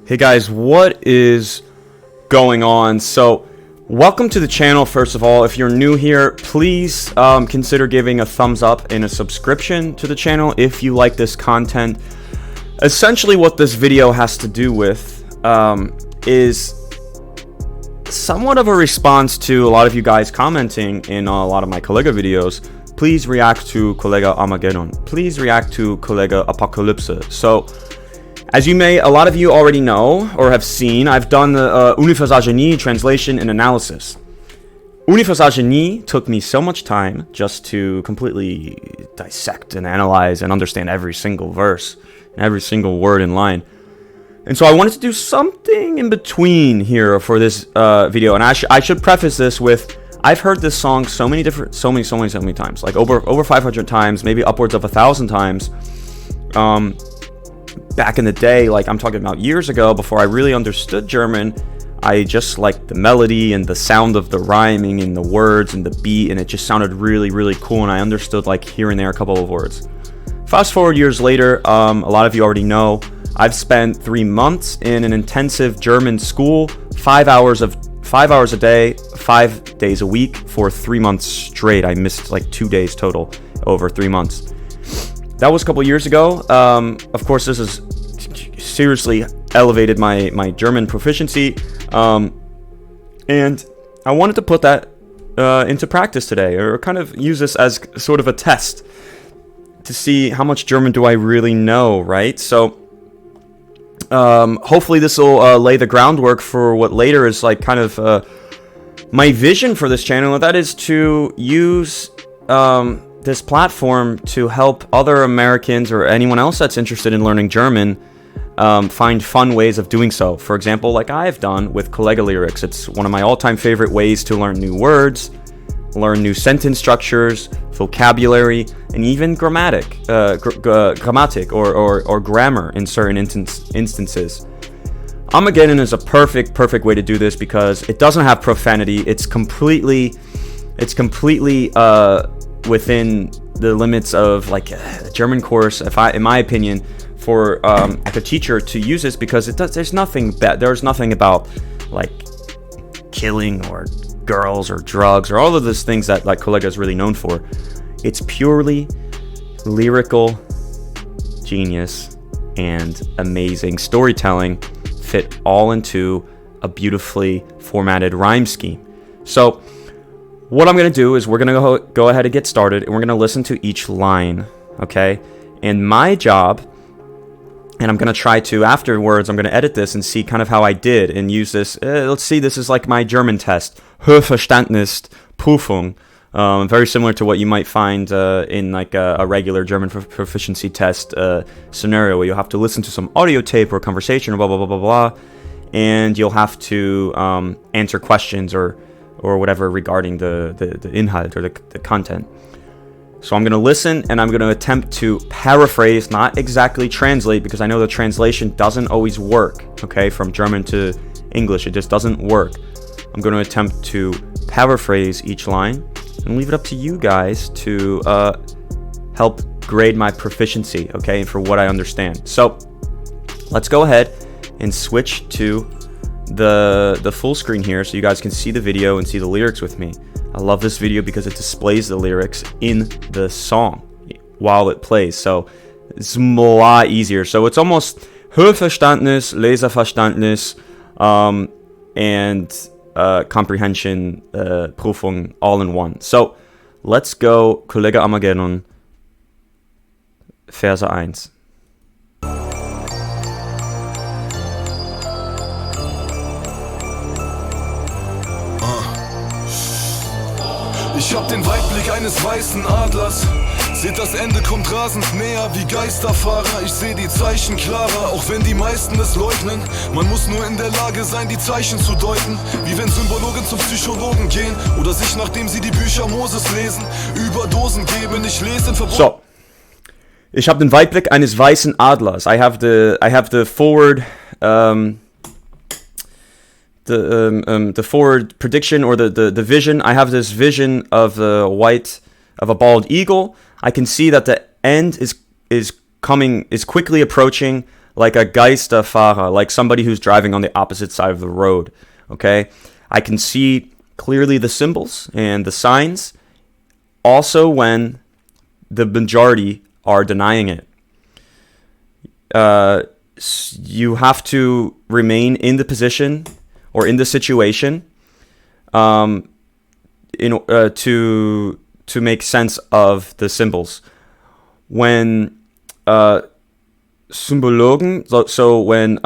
Hey guys, what is going on? So, welcome to the channel. First of all, if you're new here, please consider giving a thumbs up and a subscription to the channel if you like this content. Essentially, what this video has to do with is somewhat of a response to a lot of you guys commenting in a lot of my KOLLEGAH videos. Please react to KOLLEGAH Armageddon. Please react to KOLLEGAH Apocalypse. So, as a lot of you already know or have seen, I've done the Universalgenie translation and analysis. Universalgenie took me so much time just to completely dissect and analyze and understand every single verse and every single word in line. And so I wanted to do something in between here for this video. And I should preface this with, I've heard this song so many times, like over 500 times, maybe upwards of 1,000 times. Back in the day, like I'm talking about years ago, before I really understood German, I just liked the melody and the sound of the rhyming and the words and the beat, and it just sounded really cool, and I understood like here and there a couple of words. Fast forward years later, a lot of you already know, I've spent 3 months in an intensive German school, 5 hours a day, 5 days a week for 3 months straight. I missed like 2 days total over 3 months. That was a couple years ago. Of course, this has seriously elevated my German proficiency, and I wanted to put that into practice today, or kind of use this as sort of a test to see how much German do I really know, right? So hopefully this will lay the groundwork for what later is like kind of my vision for this channel, and that is to use this platform to help other Americans or anyone else that's interested in learning German find fun ways of doing so. For example, like I've done with KOLLEGAH lyrics. It's one of my all-time favorite ways to learn new words, learn new sentence structures, vocabulary, and even grammatic or grammar in certain instances. Armageddon is a perfect way to do this because it doesn't have profanity. It's completely within the limits of like a German course, in my opinion, for like a teacher to use this, because there's nothing about like killing or girls or drugs or all of those things that like KOLLEGAH is really known for. It's purely lyrical genius and amazing storytelling fit all into a beautifully formatted rhyme scheme. So what I'm going to do is we're going to go ahead and get started, and we're going to listen to each line, okay? And my job, and I'm going to try to, afterwards, I'm going to edit this and see kind of how I did and use this. Let's see, this is like my German test. Hörverständnisprüfung. Very similar to what you might find in like a regular German proficiency test scenario, where you'll have to listen to some audio tape or conversation or blah, and you'll have to answer questions or whatever regarding the inhalt or the content. So I'm going to listen, and I'm going to attempt to paraphrase, not exactly translate, because I know the translation doesn't always work, okay, from German to English. It just doesn't work. I'm going to attempt to paraphrase each line and leave it up to you guys to help grade my proficiency, okay, for what I understand. So let's go ahead and switch to the full screen here so you guys can see the video and see the lyrics with me. I love this video because it displays the lyrics in the song while it plays, so it's a lot easier. So it's almost Hörverständnis, Leserverständnis, and comprehension Prüfung all in one. So let's go. KOLLEGAH Armageddon, Verse 1. Ich hab den Weitblick eines weißen Adlers. Seht, das Ende kommt rasend näher wie Geisterfahrer. Ich seh die Zeichen klarer, auch wenn die meisten es leugnen. Man muss nur in der Lage sein, die Zeichen zu deuten. Wie wenn Symbologen zum Psychologen gehen oder sich, nachdem sie die Bücher Moses lesen, Überdosen geben. Ich lese in Verbot. So, ich habe den Weitblick eines weißen Adlers. I have the forward the forward prediction, or the vision. I have this vision of a bald eagle. I can see that the end is quickly approaching, like a Geisterfahrer, like somebody who's driving on the opposite side of the road. Okay, I can see clearly the symbols and the signs, also when the majority are denying it. You have to remain in the position or in the situation to make sense of the symbols. When Symbologen, so when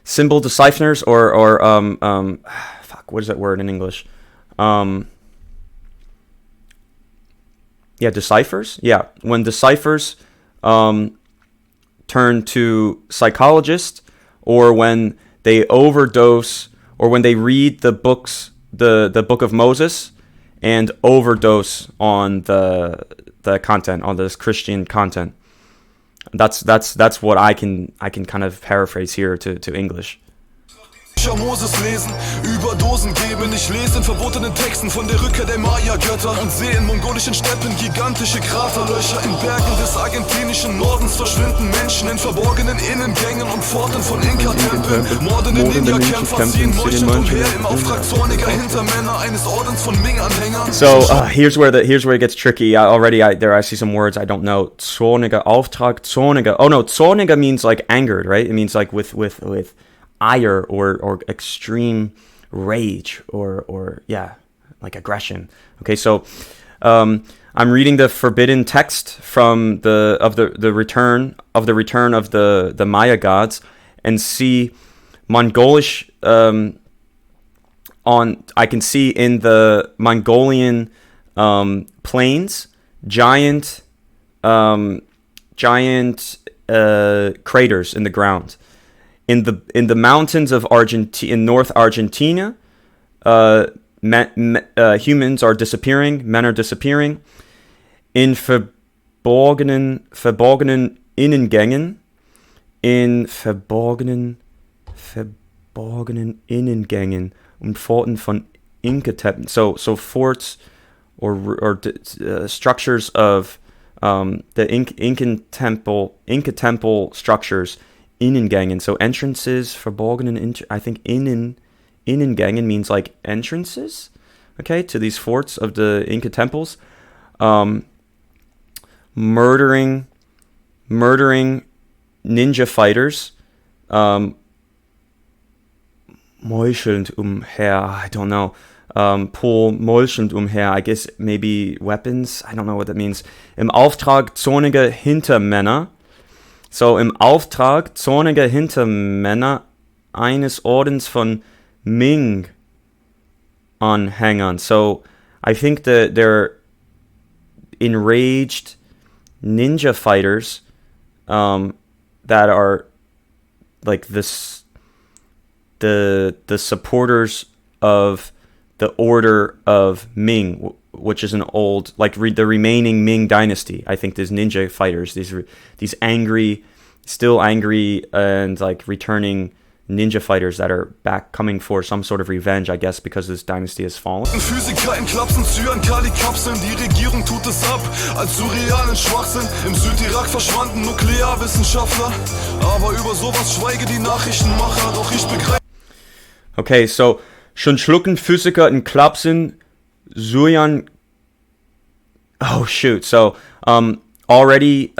symbol decipherers or what is that word in English? Deciphers. Yeah, when deciphers turn to psychologists, or when they overdose, or when they read the books, the Book of Moses, and overdose on the content, on this Christian content. That's what I can kind of paraphrase here to English. Moses lesen, Überdosen geben. Ich lese in verbotenen Texten von der Rückkehr der Maya-Götter und sehe in mongolischen Steppen gigantische Kraterlöcher. In Bergen des argentinischen Nordens verschwinden Menschen in verborgenen Innengängen und Pforten von Inka-Tempeln. Mordende Ninja-Kämpfer ziehen leuchtend umher im Auftrag zorniger Hintermänner eines Ordens von Ming-Anhängern. So here's where it gets tricky. I see some words I don't know. Zorniger Auftrag, zorniger. Oh no, zorniger means like angered, right? It means like with ire or extreme rage or like aggression. Okay, so I'm reading the forbidden text from the return of the Maya gods, and see Mongolish I can see in the Mongolian plains giant craters in the ground. In the mountains of in North Argentina, humans are disappearing. Men are disappearing. In verborgenen Innengängen, Pforten von Inka-Tempeln. So forts or structures of the Inca temple structures. Innengängen, so entrances, verborgenen, I think Innengängen means like entrances, okay, to these forts of the Inca temples. Murdering ninja fighters, meuchelnd umher, I don't know, pull meuchelnd umher, I guess maybe weapons, I don't know what that means. Im Auftrag zorniger Hintermänner. So im Auftrag zorniger Hintermänner eines Ordens von Ming-Anhängern. So I think that they're enraged ninja fighters that are like this, the supporters of the order of Ming, which is an old, like the remaining Ming dynasty. I think these ninja fighters, these angry, still angry, and like returning ninja fighters that are back, coming for some sort of revenge, I guess, because this dynasty has fallen. Physiker in Klapsen, Cyankali-Kapseln, die Regierung tut es ab, als surrealen Schwachsinn. Im Südirak verschwanden Nuklearwissenschaftler, aber über sowas schweige die Nachrichtenmacher, doch ich begreife. Okay, so schon schlucken Physiker in Klapsen, Suryan. Oh shoot! So already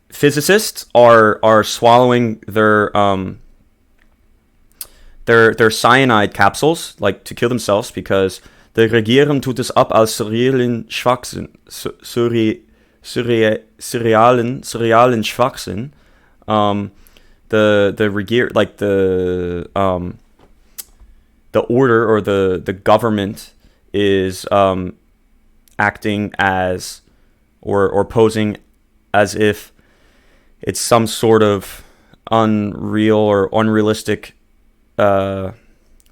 physicists are swallowing their cyanide capsules, like to kill themselves, because the Regierung tut es ab als surrealen Schwachsinn, surrealen Schwachsinn. The order or the government is acting as or posing as if it's some sort of unreal or unrealistic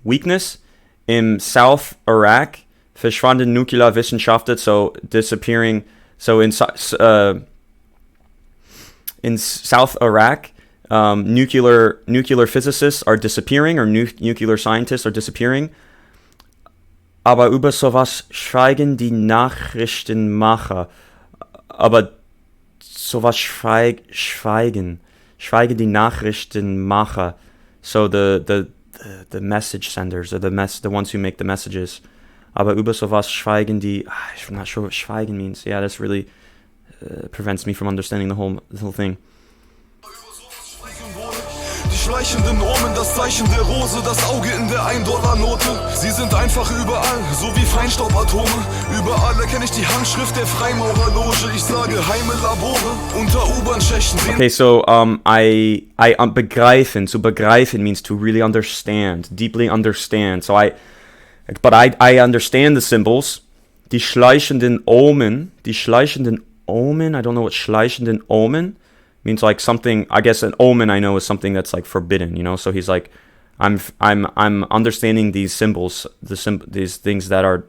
weakness. In South Iraq, verschwanden Nuklearwissenschaftler, so disappearing. So in South Iraq, nuclear physicists are disappearing, or nuclear scientists are disappearing. Aber über sowas schweigen die Nachrichtenmacher. Aber sowas schweigen die Nachrichtenmacher, so the message senders, or the ones who make the messages. Aber über sowas schweigen die, I'm not sure what schweigen means. Yeah, that's really prevents me from understanding the whole thing. Die schleichenden Omen, das Zeichen der Rose, das Auge in der 1-Dollar-Note. Sie sind einfach überall, so wie Feinstaubatome. Überall erkenne ich die Handschrift der Freimaurerloge. Ich sage heime Labore unter U-Bahn-Schächten. Okay, so I begreifen. So begreifen means to really understand, deeply understand. So I understand the symbols. Die schleichenden Omen, I don't know what schleichenden Omen means, like something, I guess an omen I know is something that's like forbidden, you know. So he's like, I'm understanding these symbols, these things that are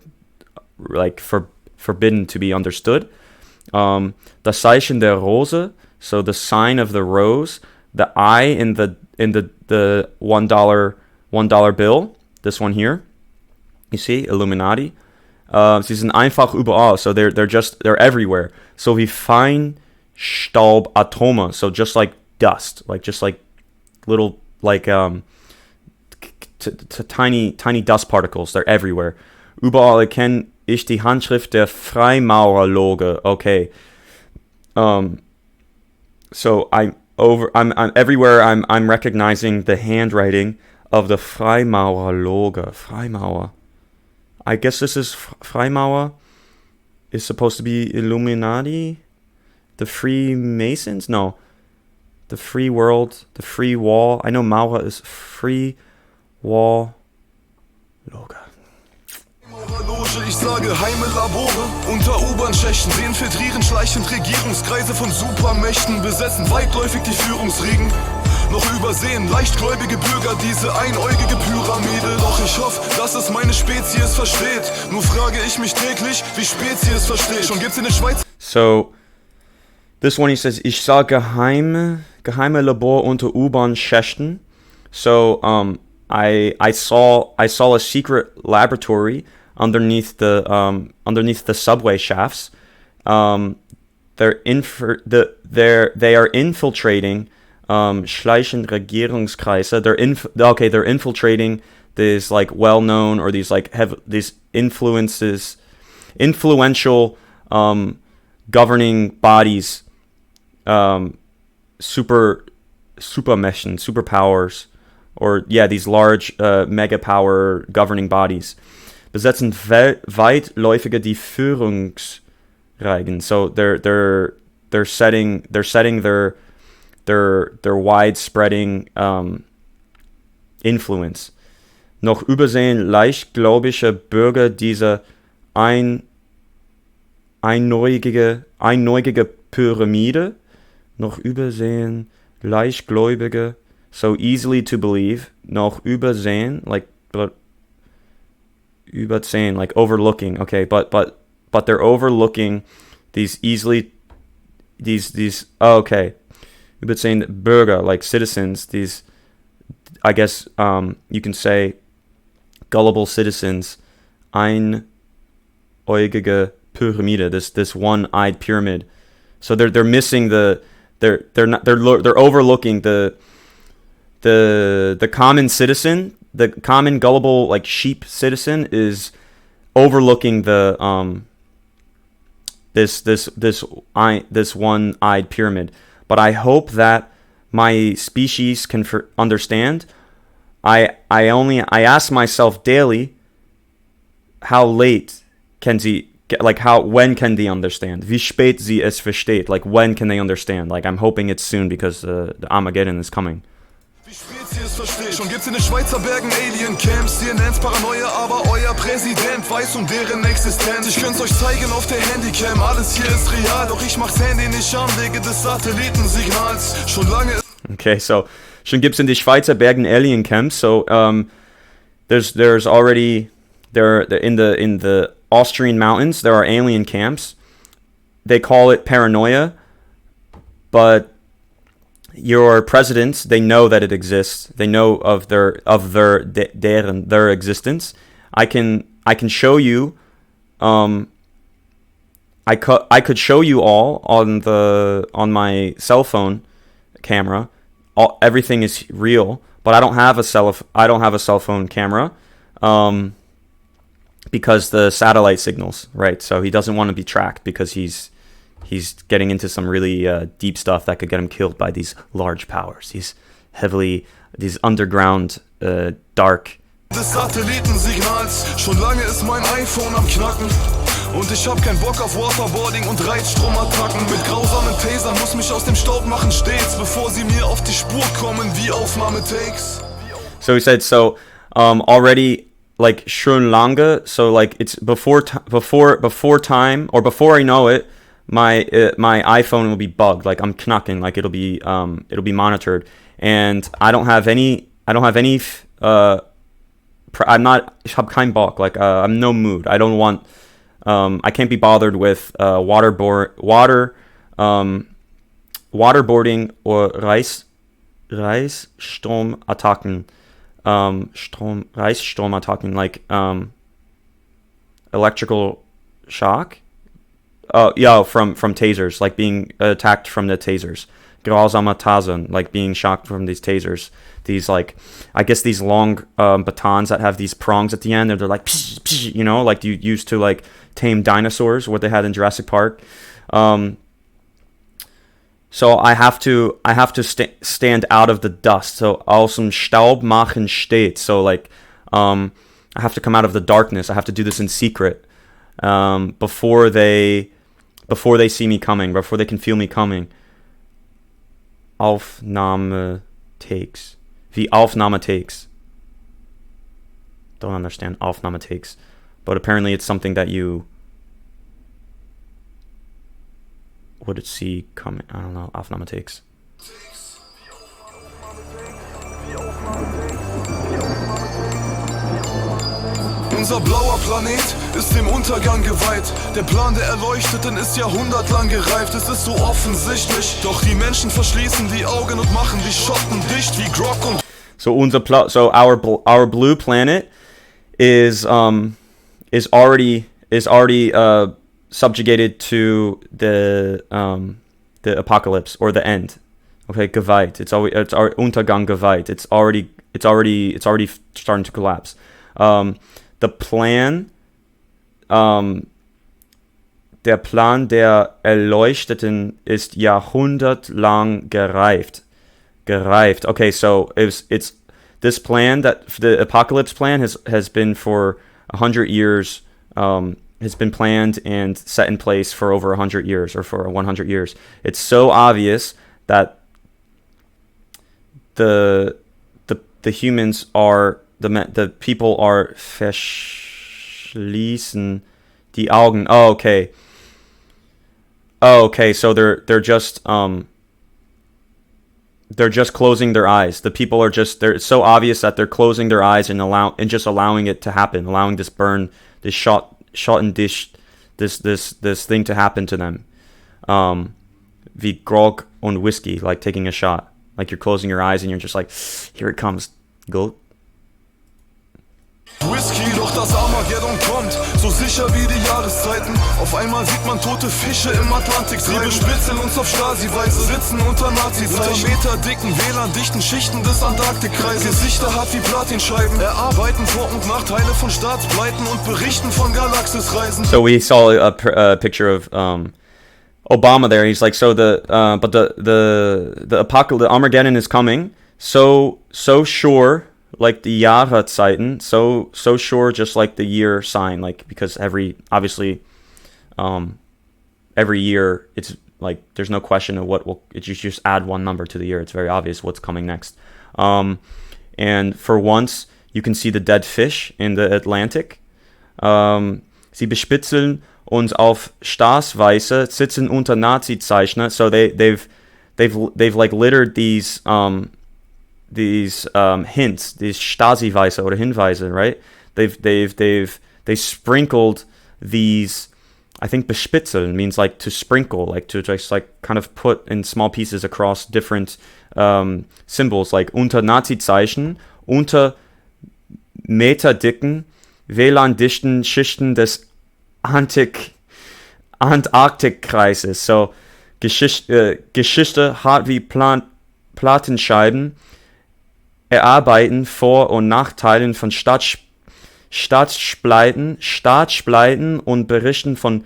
like forbidden to be understood. Das Zeichen der Rose, so the sign of the rose, the I in the $1 bill, this one here, you see, Illuminati. Sie sind einfach überall, so they're everywhere. So wie Feinstaubatome, so just like dust, just like little, like tiny dust particles. They're everywhere. Überall erkenne ich die Handschrift der Freimaurerloge. Okay. So I'm everywhere. I'm recognizing the handwriting of the Freimaurerloge. Freimaurer. I guess this is Freimaurer. Is supposed to be Illuminati. The Freemasons? No. The free world. The free wall. I know Maurer is free wall. Loge. Ich sage heime Labore unter U-Bahn-Schächten. Sie infiltrieren schleichend Regierungskreise von Supermächten, besetzen weitläufig die Führungsriegen. Noch übersehen leichtgläubige Bürger diese einäugige Pyramide. Doch ich hoffe, dass es meine Spezies versteht. Nur frage ich mich täglich, wie Spezies versteht. Schon gibt's in der Schweiz. So, this one he says, ich sah geheime Labor unter U-Bahn-Schächten. So, I saw a secret laboratory underneath the subway shafts. They are infiltrating schleichend Regierungskreise. They're infiltrating these like well-known, or these like these influential governing bodies, superpowers, or yeah, these large mega power governing bodies. Besetzen weitläufige die Führungsreigen. So they're setting their widespreading influence. Noch übersehen leichtgläubige Bürger diese einäugige Pyramide. Noch übersehen leichtgläubige, so easily to believe. Noch übersehen, übersehen, like overlooking. Okay, but they're overlooking these okay. Übersehen Bürger, like citizens, these, I guess you can say gullible citizens. Einäugige Pyramide, this one-eyed pyramid. So they're missing they're overlooking the common citizen. The common gullible, like sheep citizen, is overlooking the this one-eyed pyramid. But I hope that my species can understand. I ask myself daily, how late can sie, like when can they understand? Wie spät sie es versteht? Like when can they understand? Like I'm hoping it's soon, because the Armageddon is coming. Wie Spezies versteht. Schon gibt's in den Schweizer Bergen Alien-Camps. Ihr nennt's Paranoia, aber euer Präsident weiß deren Existenz. Ich könnt's euch zeigen auf der Handycam. Alles hier ist real, doch ich mach's Handy nicht an wegen des Satellitensignals. Schon lange. Okay, so schon gibt's in die Schweizer Bergen Alien-Camps. So there's already in the Austrian mountains there are alien camps. They call it paranoia, but your presidents, they know that it exists. They know of their existence. I can show you I could show you all on my cell phone camera. Everything is real, but I don't have a cell phone camera, because the satellite signals, right? So he doesn't want to be tracked because he's getting into some really deep stuff that could get him killed by these large powers. These underground dark. Des Satellitensignals, schon lange ist mein iPhone am Knacken. Und ich hab keinen Bock auf Waterboarding und Reizstromattacken. Mit grausamen Tasern muss mich aus dem Staub machen stets, bevor sie mir auf die Spur kommen wie Aufnahmetakes. So he said, already, like, schon lange, so like it's before time, or before I know it, my iPhone will be bugged, like I'm knacken, like it'll be monitored, and I don't have any ich hab keinen Bock, like I'm no mood. I don't want I can't be bothered with waterboarding or Reisstromattacken, Reisstromattacken, like electrical shock. Yeah, from tasers, like being attacked from the tasers. Grausame Tasen, like being shocked from these tasers. These, like, I guess these long batons that have these prongs at the end, and they're like, psh, psh, you know, like you used to like tame dinosaurs, what they had in Jurassic Park. So I have to stand out of the dust. So aus dem Staub machen steht. So like I have to come out of the darkness. I have to do this in secret before they see me coming, before they can feel me coming. Aufnahmetakes. Wie Aufnahmetakes. Don't understand Aufnahmetakes. But apparently it's something that you would see coming. I don't know. Aufnahmetakes. Unser blauer Planet ist dem Untergang geweiht. Der Plan der Erleuchteten ist jahrhundertlang gereift. Es ist so offensichtlich, doch die Menschen verschließen die Augen und machen die Schotten dicht wie Grog und. So our blue planet is already subjugated to the apocalypse or the end. Okay, geweiht. It's our Untergang geweiht. It's already starting to collapse. The plan, der Plan der Erleuchteten ist jahrhundertlang gereift. Okay, so it's this plan, that the apocalypse plan has been for 100 years, has been planned and set in place for over 100 years, or for 100 years. It's so obvious that the humans are, the people are verschließen die Augen. Oh, okay. So they're just closing their eyes. The people are it's so obvious that they're closing their eyes and just allowing it to happen, allowing this burn, this shot and dish, this thing to happen to them. Wie Grog und Whiskey, like taking a shot. Like you're closing your eyes and you're just like, here it comes. Go. Whisky, doch das Armageddon kommt, so sicher wie die Jahreszeiten. Auf einmal sieht man tote Fische im Atlantik. Sie bespitzeln uns auf Stasi-Weise, sitzen unter Nazi-Zeiten. Unter meterdicken WLAN-dichten Schichten des Antarktikkreises. Gesichter hat wie Platinscheiben, erarbeiten Vor- und Nachteile von Staatspleiten und berichten von Galaxisreisen. So we saw a picture of Obama there. He's like, so the apocalypse, the Armageddon is coming. So sure. Like the Jahreszeiten, so sure, just like the year sign, like, because every year it's like there's no question of what will, you just add one number to the year. It's very obvious what's coming next. And for once you can see the dead fish in the Atlantic. Sie bespitzeln uns auf Staatsweise, sitzen unter Nazi-Zeichen. So they've like littered these hints, these Stasi-Weise oder Hinweise, right? They sprinkled these. I think bespitzeln means like to sprinkle, like to just like kind of put in small pieces across different symbols, like unter Nazi-Zeichen, unter meterdicken WLAN-dichten Schichten des Antarktikkreises. So Geschichte hart wie Plattenscheiben, erarbeiten Vor- und Nachteilen von Staatsspleiten und berichten von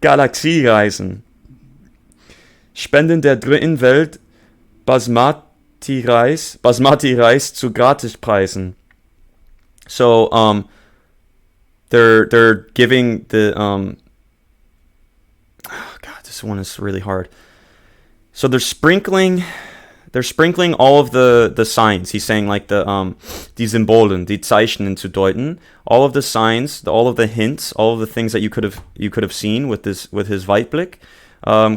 Galaxiereisen. Spenden der dritten Welt Basmati-Reis zu Gratispreisen. So, they're giving the oh God, this one is really hard. So they're sprinkling all of the signs. He's saying like die Symbolen, die Zeichen zu deuten, all of the signs, all of the hints, all of the things that you could have seen with his Weitblick,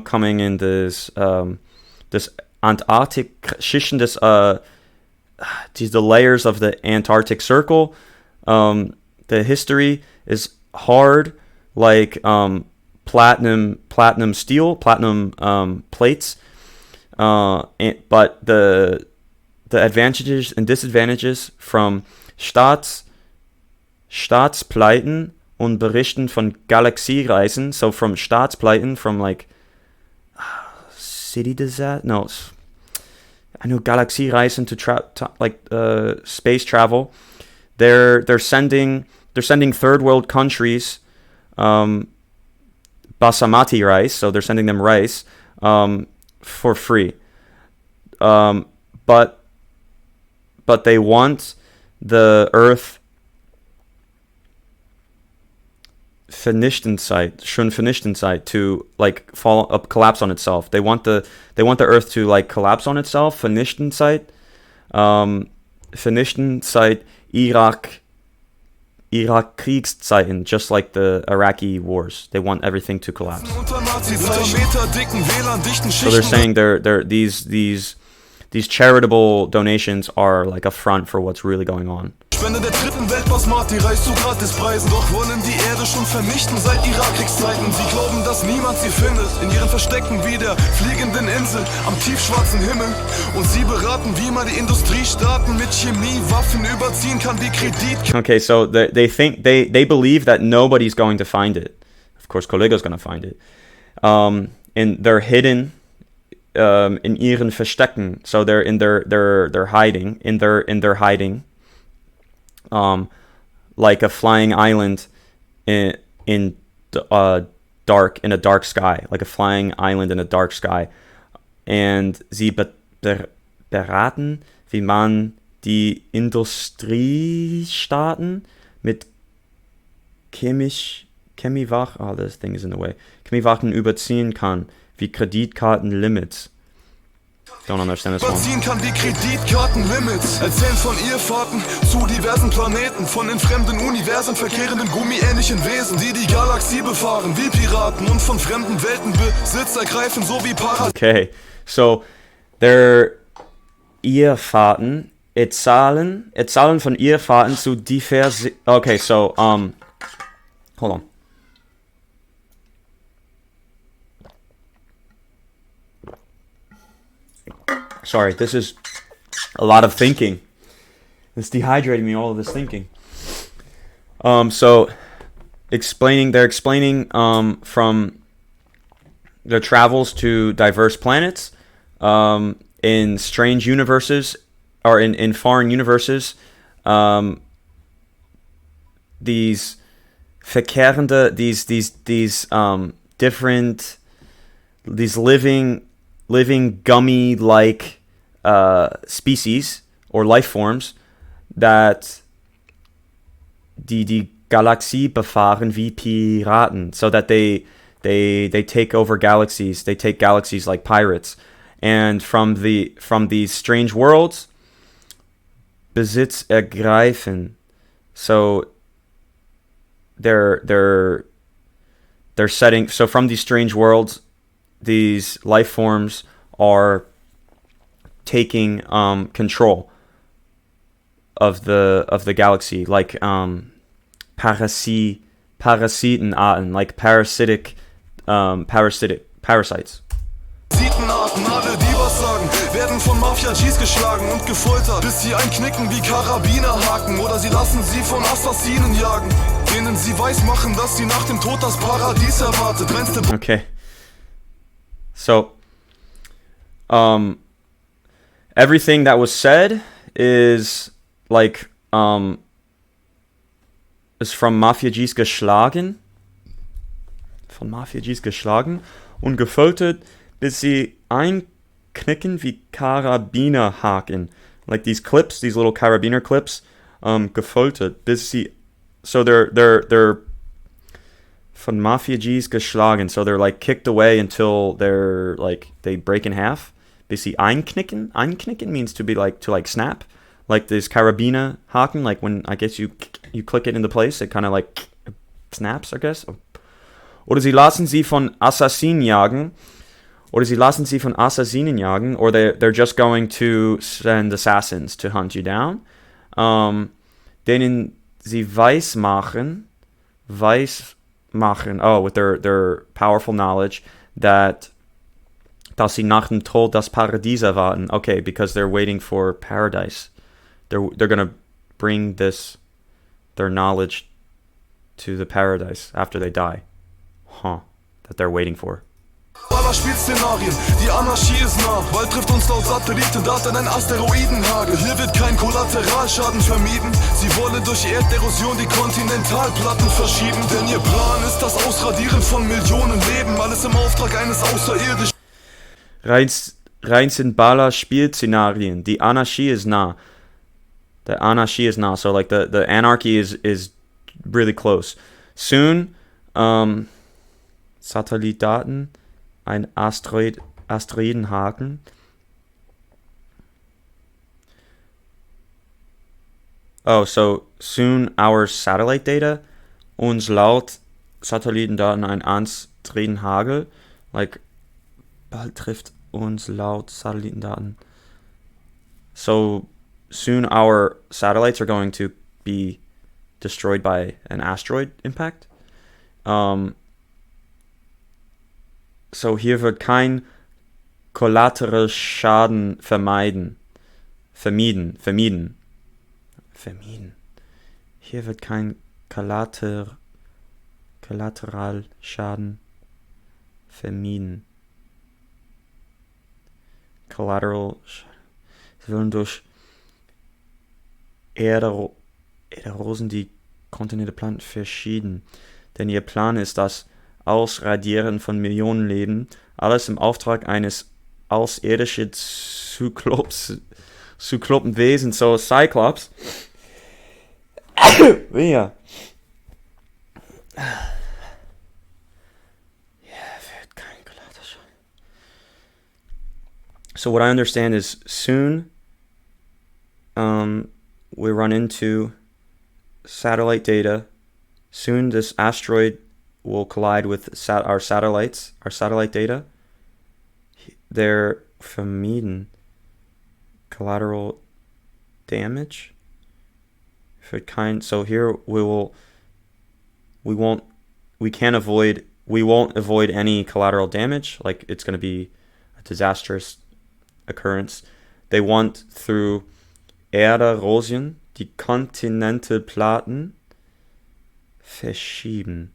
coming in this Antarctic Schichten, the layers of the Antarctic Circle. The history is hard, like platinum steel, platinum plates. But the advantages and disadvantages from Staatspleiten und Berichten von Galaxiereisen. So from Staatspleiten, from like city disaster. No, I know Galaxiereisen to space travel. They're sending third world countries basmati rice. So they're sending them rice. For free, but they want the Earth vernichten Zeit to like fall up, collapse on itself. They want the Earth to like collapse on itself. Vernichten Zeit, Irak Kriegszeiten, just like the Iraqi wars. They want everything to collapse. So they're saying these charitable donations are like a front for what's really going on. Spende der dritten Welt Basmati-Reis zu Gratispreisen. Doch wollen die Erde schon vernichten seit Irak-Kriegszeiten. Sie glauben, dass niemand sie findet in ihren Verstecken wie der fliegenden Insel am tiefschwarzen Himmel. Und sie beraten, wie man die Industriestaaten mit Chemiewaffen überziehen kann wie Kredit. Okay, so they believe that nobody's going to find it. Of course, KOLLEGAH's going to find it. And they're hidden in ihren Verstecken. So they're in their hiding, in their hiding. Like a flying island in a dark sky, like a flying island in a dark sky. And sie beraten, wie man die Industriestaaten mit Chemiewaffen, this thing is in the way, Chemiewaffen überziehen kann, wie Kreditkartenlimits. Don't understand this one. Überziehen kann wie Kreditkartenlimits. Erzählen von Irrfahrten zu diversen Planeten, von in fremden Universen verkehrenden gummiähnlichen Wesen, die die Galaxie befahren wie Piraten und von fremden Welten Besitz ergreifen, so wie Parasiten. Okay, so they're Irrfahrten, Zahlen von Irrfahrten zu diverse. Okay, so hold on. Sorry, this is a lot of thinking. It's dehydrating me, all of this thinking. So they're explaining from their travels to diverse planets, in strange universes, or in foreign universes, these verkehrende, these different, these living gummy-like species or life forms that die Galaxie befahren wie Piraten, so that they take over galaxies, they take galaxies like pirates, and from these strange worlds Besitz ergreifen. So they're setting, so from these strange worlds, these life forms are taking control of the galaxy, like Parasitenarten, like parasites. Parasitenarten, alle die was sagen, werden von Mafia-Gs geschlagen und gefoltert, bis sie einknicken wie Karabinerhaken, oder sie lassen sie von Assassinen jagen. denen sie weismachen, dass sie nach dem Tod das Paradies erwartet. Okay. So, everything that was said is like, ist von Mafiagis geschlagen. Von Mafiagis geschlagen und gefoltert, bis sie einknicken wie Karabinerhaken. Like these clips, these little carabiner clips, gefoltert, bis sie, so they're von Mafiagis geschlagen, so they're like kicked away until they're like, they break in half. Bis sie einknicken. Einknicken means to be like, to like snap. Like this Karabinerhaken, like when I guess you click it into place, it kind of like snaps, I guess. Oder sie lassen sie von Assassinen jagen. Or they're just going to send assassins to hunt you down. Denen sie weismachen, with their powerful knowledge, dass sie nach dem Tod das Paradies erwarten. Okay, because they're waiting for paradise. They're gonna bring their knowledge to the paradise after they die. That they're waiting for. Aller Spielszenarien, die Anarchie ist nah. Bald trifft uns laut Satellitendaten ein Asteroidenhagel. Hier wird kein Kollateralschaden vermieden. Sie wollen durch Erderosion die Kontinentalplatten verschieben. Denn ihr Plan ist das Ausradieren von Millionen Leben. Alles im Auftrag eines Außerirdischen. Rein sind Baller Spielszenarien. Die Anarchie ist nah. The Anarchie is now. So like the anarchy is really close. Soon, Satellitdaten, ein Asteroidenhaken. Oh, so soon our satellite data, uns laut Satellitendaten ein Asteroidenhagel. Like, bald trifft uns laut Satellitendaten. So soon our satellites are going to be destroyed by an asteroid impact. So hier wird kein Kollateralschaden vermieden. Hier wird kein Kollateralschaden vermieden. Sie wollen durch Erderosen die Kontinentalplatten verschieden. Denn ihr Plan ist das Ausradieren von Millionen Leben, alles im Auftrag eines außerirdischen Zyklopenwesens, so Cyclops. Wer? So what I understand is soon we run into satellite data. Soon this asteroid will collide with our satellite data. They're vermieden collateral damage. So here we won't avoid any collateral damage. Like it's going to be a disastrous occurrence. They want through Erderosion die Kontinentalplatten verschieben.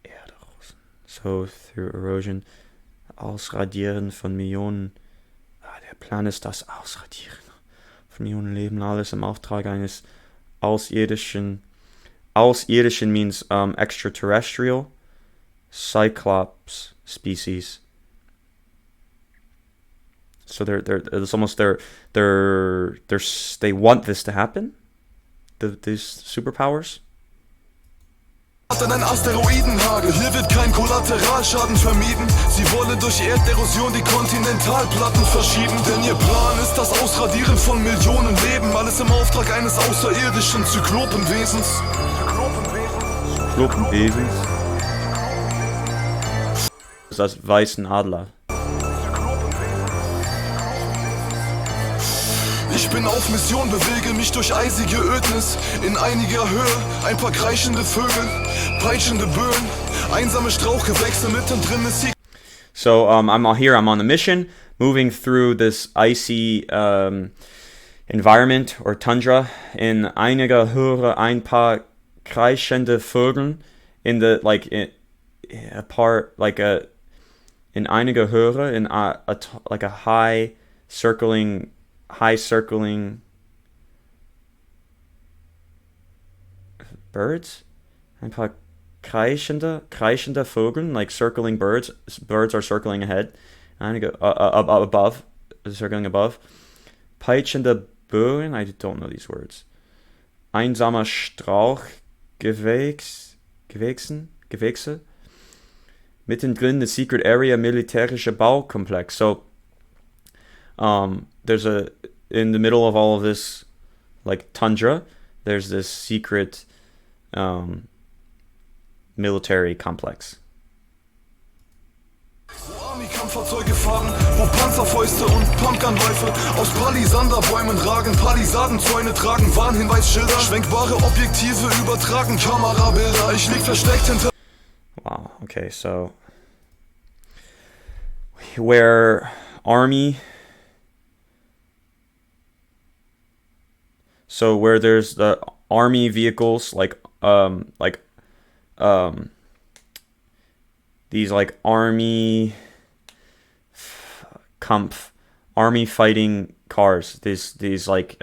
Erderosen. So through erosion, Ausradieren von Millionen. Der Plan ist das Ausradieren von Millionen Leben, alles im Auftrag eines außerirdischen. Außerirdischen means extraterrestrial, Cyclops species. So it's almost they want this to happen. These superpowers. Ein Asteroidenhagel, hier wird kein Kollateralschaden vermieden. Sie wollen durch Erderosion die Kontinentalplatten verschieben. Denn ihr Plan ist das Ausradieren von Millionen Leben. Alles im Auftrag eines außerirdischen Zyklopenwesens. Das weißen Adler. Ich bin auf Mission, bewege mich durch eisige Ödnis. In einiger Höhe ein paar kreischende Vögel, peitschende Böen, einsame Strauchgewächse, mittendrin ist sie. So I'm on the mission, moving through this icy environment or tundra. In einiger Höhe ein paar kreischende Vögel. In the like a part like a in einiger Höhe in like a high circling birds. Ein paar kreischende Vögel, like circling birds. Birds are circling ahead. Einige above, circling above. Peitschende Böen, I don't know these words. Einsamer Strauch, Gewächse. Mittendrin the secret area militärische Baukomplex. So there's in the middle of all of this like tundra, there's this secret military complex. Wo Army-Kampffahrzeuge fahren, wo Panzerfäuste und Pumpgunläufe aus Palisanderbäumen ragen, Palisadenzäune tragen, Warnhinweisschilder, schwenkbare Objektive übertragen, Kamerabilder, ich lieg versteckt hinter... Wow, okay, so where army, so where there's the army vehicles like these like army army fighting cars, these like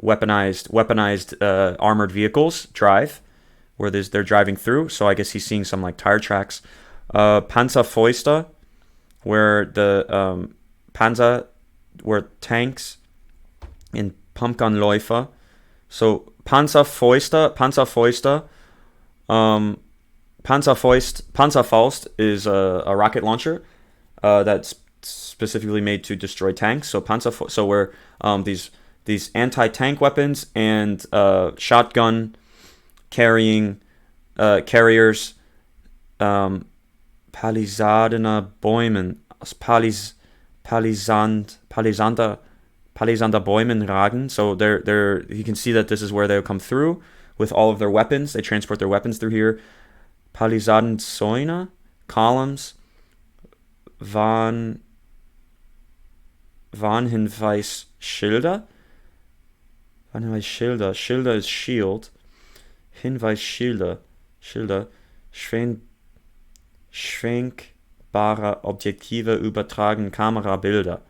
weaponized armored vehicles drive, where they're driving through. So I guess he's seeing some like tire tracks. Panzerfäuste, where the where tanks in Pumpgunläufer. So Panzerfaust is a rocket launcher that's specifically made to destroy tanks. So so where these anti-tank weapons and shotgun carrying carriers, Palisadener Bäumen, Palisander Bäumen ragen. So they're you can see that this is where they'll come through with all of their weapons. They transport their weapons through here. Palisadenzäune, columns, Warnhinweisschilder. Schilder is shield. Hinweisschilder, schwenkbare Objektive übertragen Kamerabilder.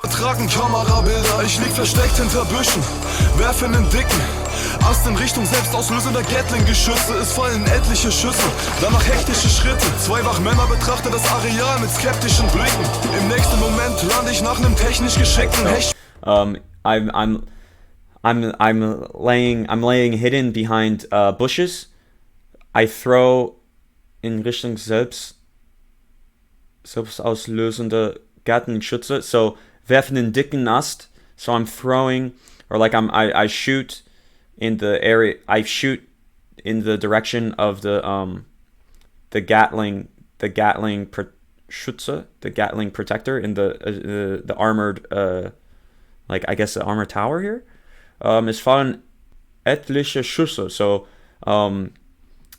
Übertragen Kamerabilder, ich lieg versteckt hinter Büschen, werfe einen dicken Ast in Richtung selbstauslösender Gatling-Geschütze. Es fallen etliche Schüsse, danach hektische Schritte. Zwei Wachmänner betrachten das Areal mit skeptischen Blicken. Im nächsten Moment lande ich nach einem technisch geschickten Hecht. I'm laying hidden behind bushes. I throw in Richtung selbstauslösende Gatling-Schütze. So werfen einen dicken Ast. So I'm throwing, or like I shoot in the area. I shoot in the direction of the Gatling Schütze, the Gatling protector in the armored like I guess the armored tower here. Es fallen etliche Schüsse. So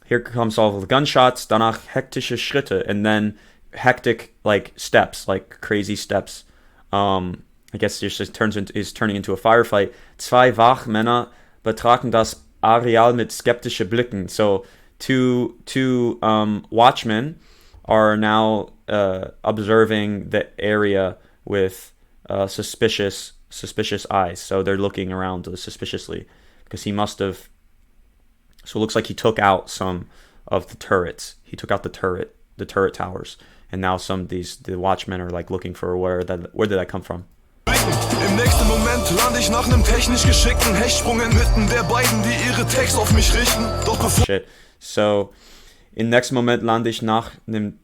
here comes all the gunshots. Danach hektische Schritte, and then hectic like steps, like crazy steps. I guess it just is turning into a firefight. Zwei Wachmänner betrachten das Areal mit skeptische Blicken. So two watchmen are now observing the area with suspicious eyes. So they're looking around suspiciously because he must have. So it looks like he took out some of the turrets. He took out the turret towers, and now the watchmen are like looking for where did that come from? Im nächsten Moment lande ich nach einem technisch geschickten Hechtsprung inmitten der beiden, die ihre Tags auf mich richten. Doch bevor So im nächsten Moment lande ich nach einem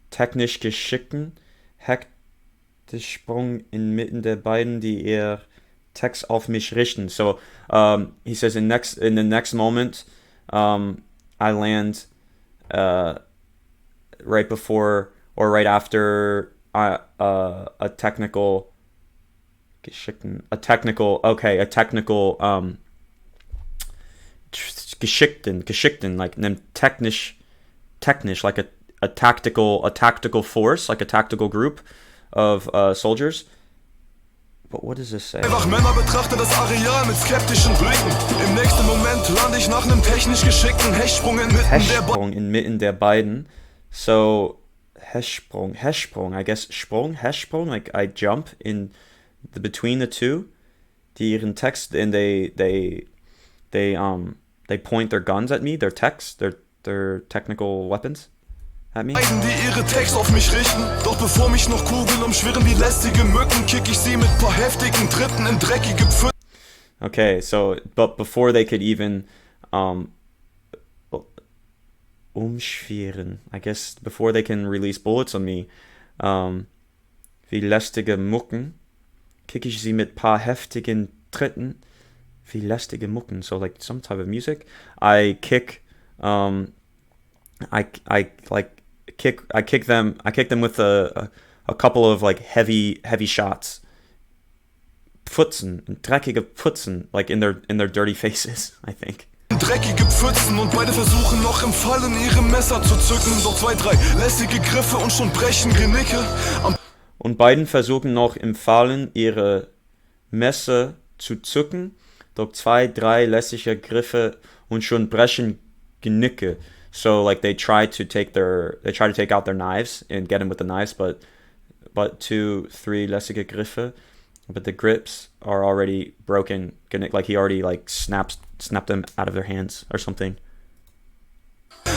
technisch geschickten Hechtsprung inmitten der beiden, die ihre Tags auf mich richten. So he says in the next moment I land right before or right after a technical geschickten, like einem technisch like a tactical force, like a tactical group, soldiers. But what does this say? Einfach Männer betrachte das Areal mit skeptischen Blicken. Im nächsten Moment lande ich nach einem technisch geschickten Hechtsprung inmitten der beiden. So Hechtsprung, I guess Hechtsprung, like I jump in between the two. Die ihren Text and they point their guns at me, their technical weapons at me. Die ihre Text auf mich richten, doch bevor mich noch Kugeln umschwirren wie lästige Mücken, kick ich sie mit paar heftigen Tritten in dreckige Pfützen. Okay, so but before they could even umschwirren, I guess before they can release bullets on me, wie lästige Mucken, kick ich sie mit paar heftigen Tritten, wie lästige Mucken, so like some type of music. I kick them with a couple of like heavy shots. Pfützen, dreckige Pfützen, like in their dirty faces, I think. Dreckige Pfützen und beide versuchen noch im Fallen ihre Messer zu zücken, doch 2, 3 lässige Griffe und schon brechen Genicke. Und beiden versuchen noch im Fallen ihre Messer zu zücken, doch 2, 3 lässige Griffe und schon brechen Genicke. So like they try to take out their knives and get him with the knives, but 2, 3 lässige Griffe, but the grips are already broken. Like he already like snapped them out of their hands or something.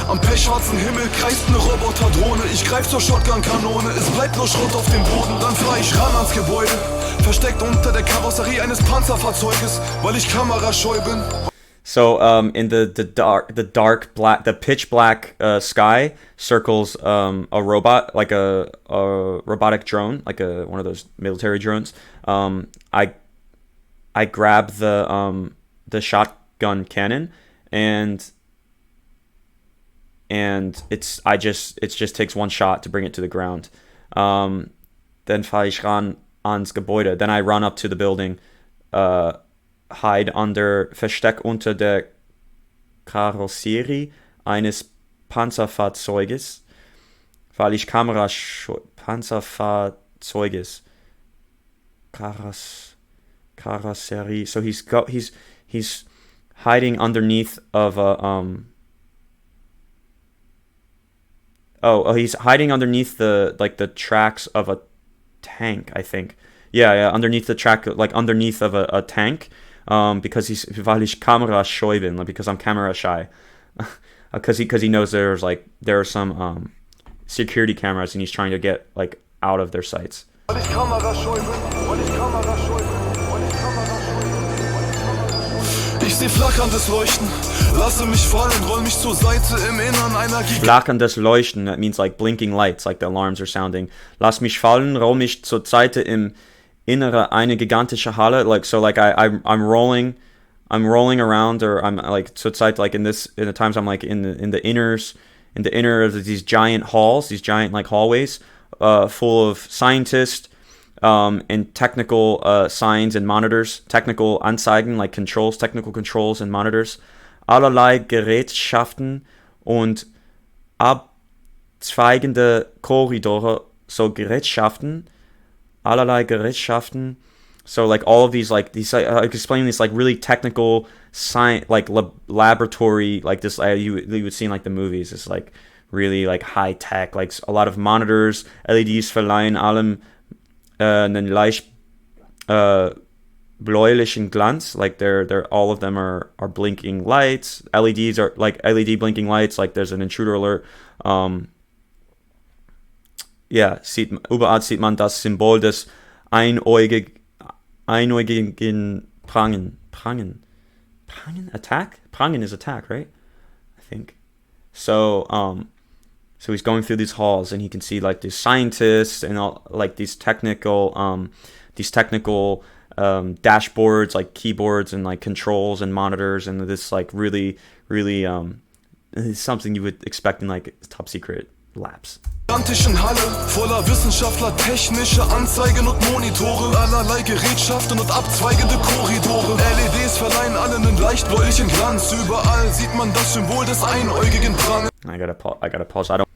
Am pechschwarzen Himmel kreist eine Roboterdrohne. Ich greif zur Shotgun-Kanone. Es bleibt nur Schrott auf dem Boden. Dann fahr ich ran ans Gebäude. Versteckt unter der Karosserie eines Panzerfahrzeuges, weil ich kamerascheu bin. So in the pitch black sky circles a robot, like a robotic drone, like one of those military drones. I grab the shotgun cannon and it just takes one shot to bring it to the ground. Then fahre ich ran ans Gebäude. Then I run up to the building. Versteck unter der Karosserie eines Panzerfahrzeuges, weil ich Panzerfahrzeuges Karosserie. So he's hiding underneath of a he's hiding underneath the tracks of a tank, I think. Yeah, underneath the track, like underneath of a tank. Because weil ich kamerascheu bin, like, because I'm camera shy, because he knows there are some security cameras and he's trying to get like out of their sights. Ich seh flackerndes Leuchten, lasse mich fallen, roll mich zur Seite im Innern einer Flackerndes Leuchten, that means like blinking lights, like the alarms are sounding. Lass mich fallen, roll mich zur Seite im Innere eine gigantische Halle, like so, like I'm rolling around, or I'm like zur Zeit, like in the times I'm like in the inner of these giant halls, these giant like hallways, full of scientists, and technical signs and monitors, technical Anzeigen, like technical controls and monitors, allerlei Gerätschaften und abzweigende Korridore, so Gerätschaften. Allerlei Gerätschaften, so like all of these like explaining these like really technical science, like laboratory, like this you would see in like the movies. It's like really like high tech, like a lot of monitors, LEDs verleihen allem einen leicht bläulichen Glanz, like they're all of them are blinking lights. LEDs are like LED blinking lights, like there's an intruder alert. Ja, überall sieht man das Symbol des einäugigen Prangen. Prangen? Attack? Prangen is attack, right? I think. So he's going through these halls and he can see like these scientists and all like these technical dashboards, like keyboards and like controls and monitors, and this like really it's something you would expect in like top secret labs. Gigantischen Halle voller Wissenschaftler, technische Anzeigen und Monitore, allerlei Gerätschaften und abzweigende Korridore. LEDs verleihen allen einen leicht bläulichen Glanz. Überall sieht man das Symbol des einäugigen Prangen. I gotta pause. I don't.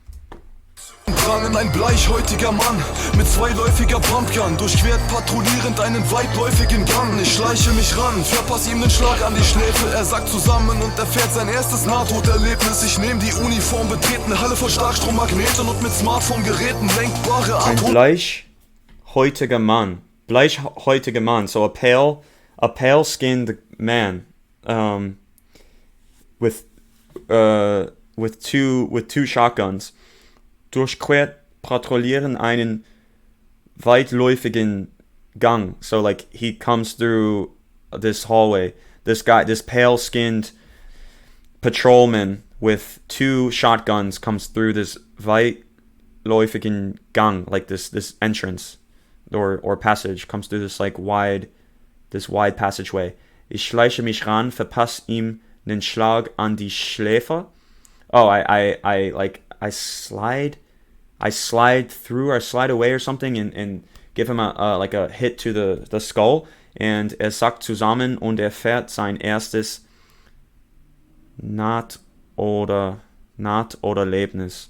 Rangen, ein bleichhäutiger Mann mit zweiläufiger Pumpgun, durchquert patrouillierend einen weitläufigen Gang. Ich schleiche mich ran, verpasse ihm den Schlag an die Schläfe. Er sackt zusammen und erfährt sein erstes Nahtoderlebnis. Ich nehme die Uniform, betreten Halle voll Starkstrommagneten und mit Smartphone-Geräten lenkbare Ein bleichhäutiger Mann. Bleichhäutiger Mann. So a pale-skinned man, with two shotguns, durchquert patrouillieren einen weitläufigen Gang. So like he comes through this hallway. This pale-skinned patrolman with two shotguns comes through this weitläufigen Gang, like this entrance or passage, comes through this wide passageway. Ich schleiche mich ran, verpasse ihm den Schlag an die Schläfe. Oh, I slide through or slide away or something and give him a hit to the skull, and er sackt zusammen und er fährt sein erstes Nahtoderlebnis.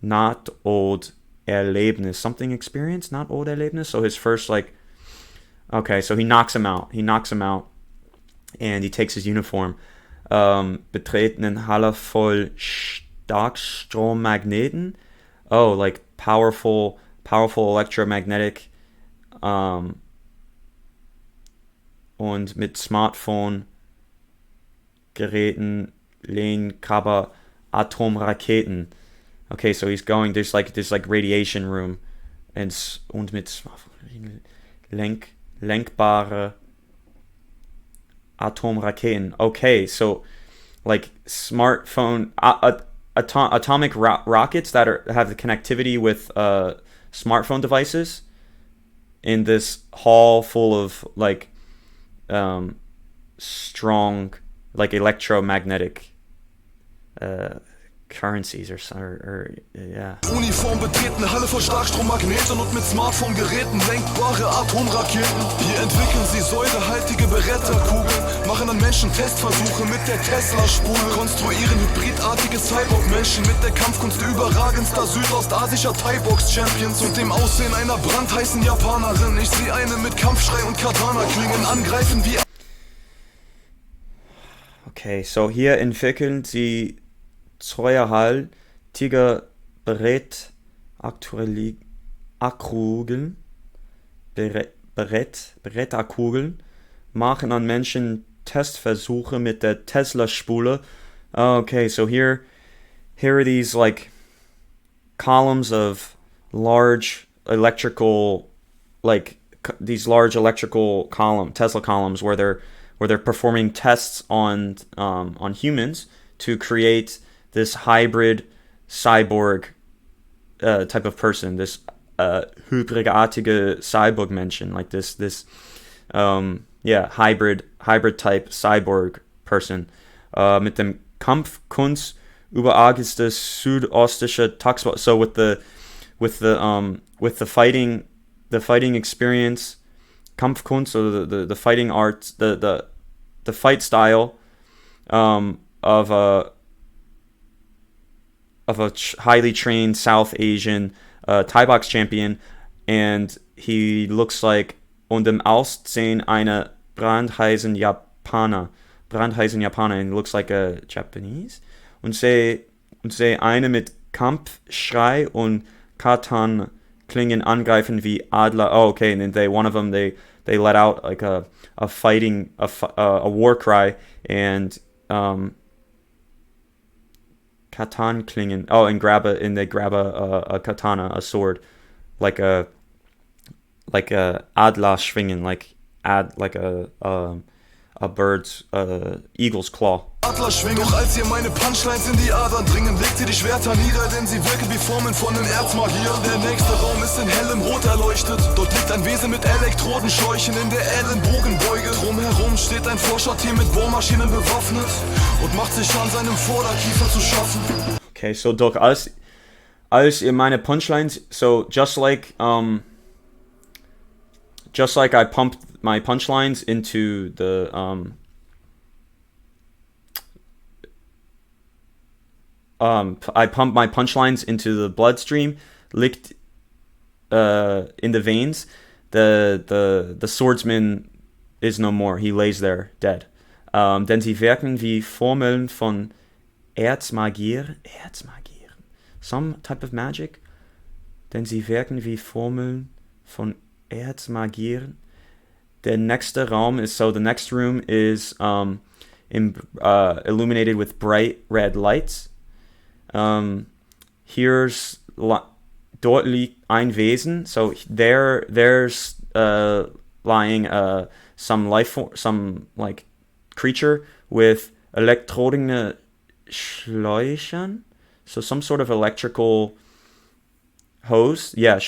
Nahtoderlebnis. Something experience? Nahtoderlebnis? So his first okay, so he knocks him out, and he takes his uniform. Betreten eine Halle voll Starkstrommagneten. Oh, like powerful electromagnetic, und mit Smartphone-Geräten, Lehnkrabber, Atomraketen. Okay, so he's going, there's like radiation room, und mit lenkbare Atomraketen. Okay, so like smartphone, atomic rockets that have the connectivity with smartphone devices in this hall full of strong electromagnetic currencies or yeah. Uniform betreten, Halle voll Starkstrommagneten und mit Smartphone-Geräten lenkbare Atomraketen. Hier entwickeln sie säurehaltige Beretta-Kugeln, machen an Menschen Testversuche mit der Tesla-Spule, konstruieren hybridartige Cyborg-Menschen mit der Kampfkunst überragendster südostasischer Thai-Box-Champions und dem Aussehen einer brandheißen Japanerin. Ich sehe eine mit Kampfschrei und Katana-Klingen angreifen wie... Okay, so hier entwickeln sie zweihaltige Beretta-Kugeln, machen an Menschen Testversuche mit der Tesla-Spule. Okay, so here are these columns of large electrical, Tesla columns where they're performing tests on humans to create this hybrid cyborg type of person, this hybridartige Cyborg-Menschen, like this hybrid type cyborg person, mit dem Kampfkunst überagenste südostische Taxwa. So with the fighting experience, Kampfkunst, so the fighting arts, the fight style of a highly trained South Asian Thai box champion, and he looks like und im Aussehen eine brandheißen Japaner, and looks like a Japanese, und sehe eine mit Kampfschrei und Katan klingen angreifen wie Adler. Oh, okay, and then one of them they let out like a war cry, and Katan klingen. Oh, and they grab a katana, a sword, like a Adler schwingen, like a bird's eagle's claw. Adler schwingen, doch als ihr meine Punchlines in die Adern dringen, legt sie die Schwerter nieder, denn sie wirken wie Formen von den Erzmagiern. Der nächste Raum ist in hellem Rot erleuchtet. Dort liegt ein Wesen mit Elektrodenschläuchen in der Ellenbogenbeuge. Drumherum steht ein Forscherteam mit Bohrmaschinen bewaffnet und macht sich an seinem Vorderkiefer zu schaffen. Okay, so Doc, als ihr meine Punchlines, so just like I pumped my punchlines into the I pumped my punchlines into the bloodstream. liegt in the veins, the swordsman is no more. He lays there dead. Denn sie wirken wie Formeln von Erzmagier, some type of magic. Denn sie wirken wie Formeln von Erzmagier. The next Raum is, so the next room is illuminated with bright red lights. Here's dort liegt ein Wesen. So there's lying some life form, some like creature with elektrodene Schläuchen. So some sort of electrical hose. Yeah,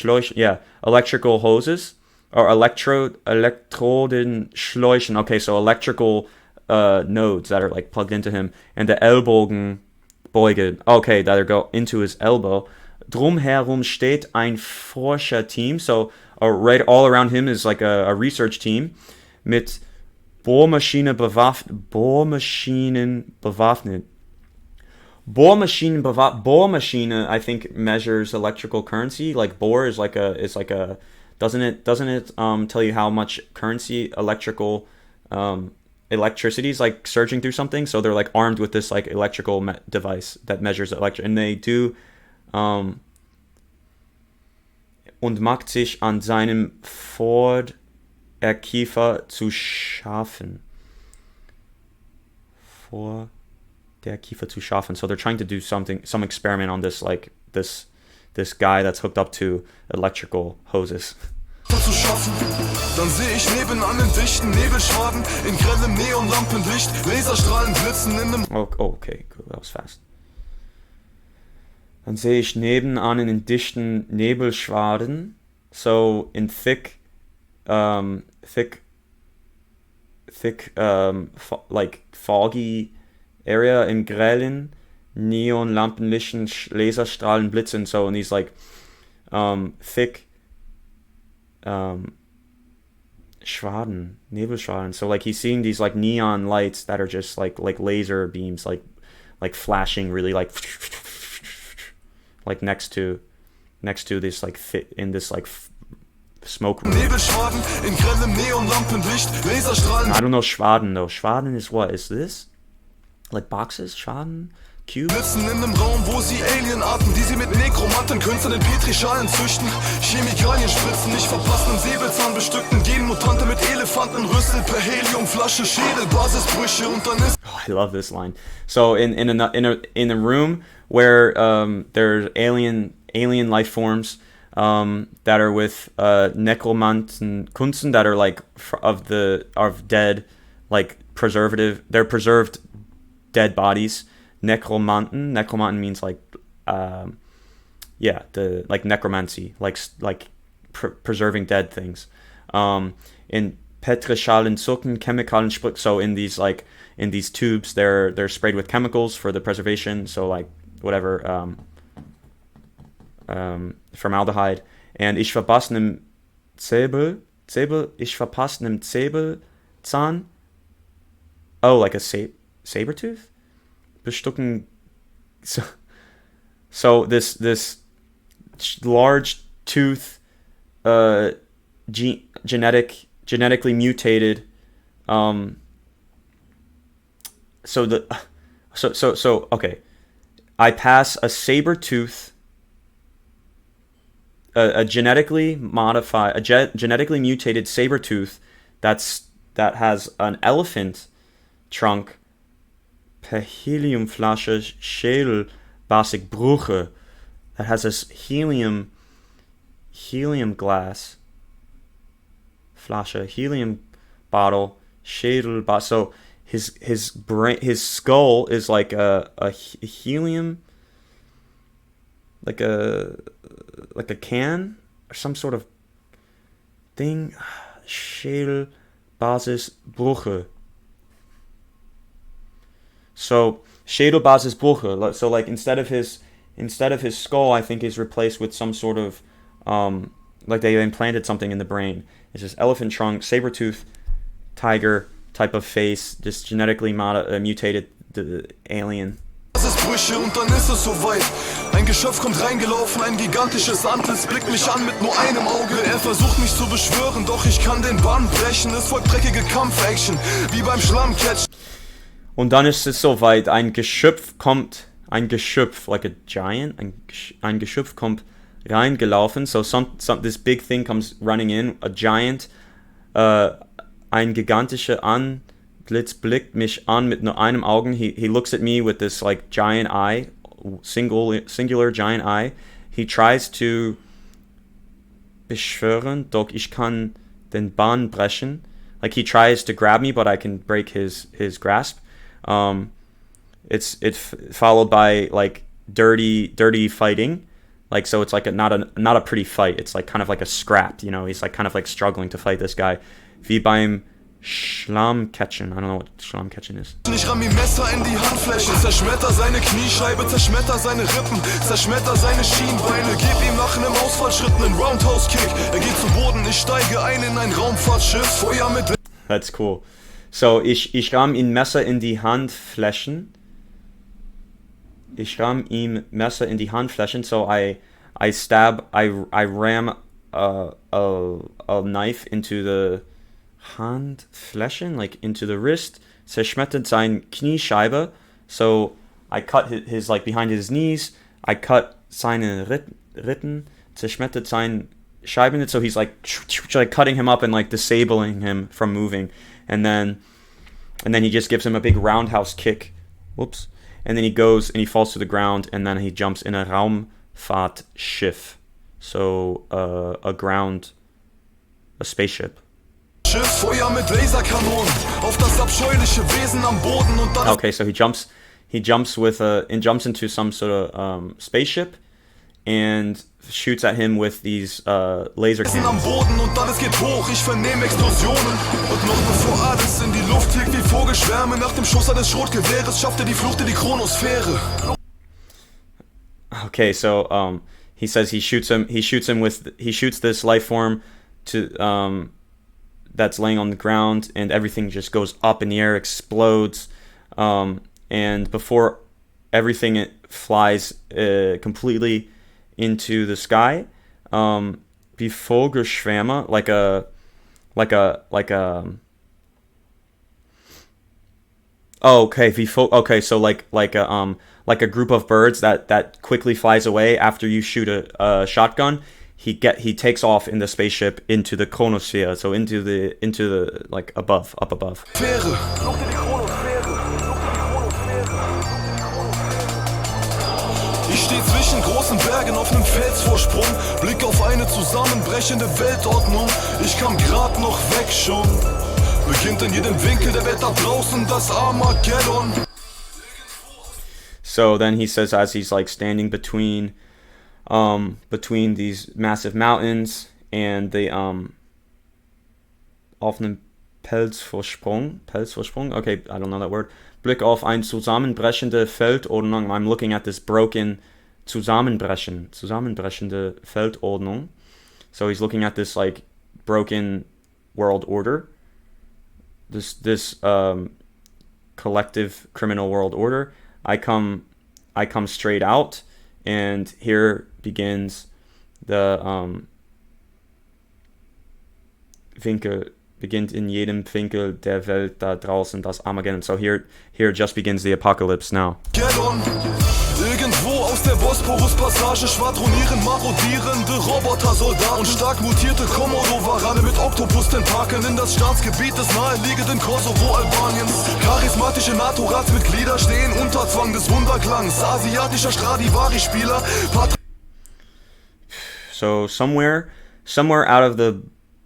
electrical hoses. Or Elektrodenschläuchen. Okay, so electrical nodes that are like plugged into him. And the Ellbogenbeuge. Okay, that go into his elbow. Drumherum steht ein Forscherteam. So right all around him is like a research team. Mit Bohrmaschinen bewaffnet. Bohrmaschine, I think, measures electrical currency. Like bore is like a doesn't it tell you how much currency electricity is like surging through something? So they're like armed with this like electrical device that measures and they do und macht sich an seinem Vorderkiefer zu schaffen. So they're trying to do some experiment on this, like this guy that's hooked up to electrical hoses. Zu schaffen, dann sehe ich nebenan in dichten Nebelschwaden, in grellem Neonlampenlicht, Laserstrahlen blitzen in einem... Okay, cool, that was fast. Dann sehe ich nebenan in dichten Nebelschwaden, so in thick, like foggy area, in grellen Neonlampenlichten, Laserstrahlen blitzen, so in these like thick Nebelschwaden. So like he's seeing these like neon lights that are just like laser beams, like flashing really like next to this like fit in this like smoke room. Nebelschwaden in grellem Neonlampenlicht, Laserstrahlen. I don't know Schwaden though. Schwaden is what? Is this like boxes? Schwaden? Cube? Blitzen in einem Raum, wo sie Alienarten, die sie mit Nekromanten Künstler in Petrischalen züchten, Chemikalien spritzen, nicht verpassen, Säbelzahn bestückten Genmutante mit Elefanten, Rüssel per Heliumflasche, Schädel, Basisbrüche und dann ist... Oh, I love this line. So in a room where there's alien life forms that are with Nekromanten Kunsten that are like of dead, like they're preserved dead bodies. Necromanten means like like necromancy, like preserving dead things. In Petrischalen Zucken, Chemikalen Sprit. So in these tubes, they're sprayed with chemicals for the preservation. So like whatever formaldehyde. And ich verpasse nem Säbelzahn. Oh, like a saber tooth. Bestücken. So this large tooth, genetically mutated. Okay, I pass a saber tooth, a genetically mutated saber tooth that has an elephant trunk. Per Heliumflasche Schädelbasisbrüche, that has this helium glass Flasche, helium bottle, Schädelbas. So his skull is like a helium, like a can or some sort of thing. Schädelbasisbrüche. So Schädelbasisbrüche. So like instead of his skull, I think is replaced with some sort of like they implanted something in the brain. It's just elephant trunk, saber tooth, tiger type of face, just genetically mutated the alien. Und dann ist es soweit. Ein Geschöpf kommt reingelaufen, ein gigantisches Antlitz blickt mich an mit nur einem Auge. Er versucht mich zu beschwören, doch ich kann den Bann brechen. Es folgt dreckige Kampfaction, wie beim Schlammcatch. Und dann ist es soweit, ein Geschöpf, like a giant, ein Geschöpf kommt reingelaufen, so this big thing comes running in, a giant, ein gigantischer Antlitz blickt mich an mit nur einem Auge. He looks at me with this like giant eye, singular giant eye. He tries to beschwören, doch ich kann den Bann brechen. Like he tries to grab me, but I can break his grasp. It's followed by like dirty fighting, like, so it's like not a pretty fight. It's like kind of like a scrap, you know. He's like kind of like struggling to fight this guy. Wie beim Schlammcatchen. I don't know what Schlammcatchen is. Ich ramm ihm Messer in die Handfläche, zerschmetter seine Kniescheibe, zerschmetter seine Rippen, zerschmetter seine Schienbeine, geb ihm nach einem Ausfallschritt einen Roundhouse-Kick. Er geht zu Boden, ich steige ein in ein Raumfahrtschiff, Feuer mit... That's cool. So, ich ramm ihm Messer in die Handflächen. So I ram a knife into the Handflächen, like into the wrist. Zerschmettert sein Kniescheibe. So I cut his like behind his knees. I cut seine Ritten. Zerschmettert sein Scheiben. So he's like cutting him up and like disabling him from moving. And then he just gives him a big roundhouse kick. Whoops. And then he goes and he falls to the ground, and then he jumps in a Raumfahrtschiff. So a spaceship. Feuer mit Laserkanonen auf das abscheuliche Wesen am Boden und dann... Okay, so he jumps into some sort of spaceship and shoots at him with these laser cannons. Am Boden und alles geht hoch, ich vernehme Explosionen. Und noch bevor alles in die Luft fliegt wie Vogelschwärme, nach dem Schuss eines Schrotgewehres schafft die Flucht in die Chronosphäre. Okay, so he says he shoots this life form to that's laying on the ground, and everything just goes up in the air, explodes, and before everything flies completely into the sky, wie Vogelschwärme, like a a group of birds that quickly flies away after you shoot a shotgun. He takes off in the spaceship into the Chronosphere, so into the like up above. Ich stehe zwischen großen Bergen auf einem Felsvorsprung, Blick auf eine zusammenbrechende Weltordnung. Ich kam grad noch weg schon. Beginnt in jedem Winkel der Welt da draußen das Armageddon. So then he says, as he's like standing between these massive mountains and the auf einem Felsvorsprung, okay, I don't know that word. Blick auf ein zusammenbrechende Feldordnung. I'm looking at this broken zusammenbrechende Feldordnung. So he's looking at this like broken world order. This collective criminal world order. I come straight out, and here begins the Winkel, beginnt in jedem Winkel der Welt da draußen das Armageddon. So here just begins the apocalypse now. Irgendwo aus der Bosporus-Passage schwadronieren marodierende Roboter-Soldaten und stark mutierte Komodo-Warane mit Oktopus-Tentakeln in das Staatsgebiet des naheliegenden Kosovo-Albaniens. Charismatische NATO-Ratsmitglieder stehen unter Zwang des Wunderklangs. Asiatischer Stradivari-Spieler. So somewhere out of the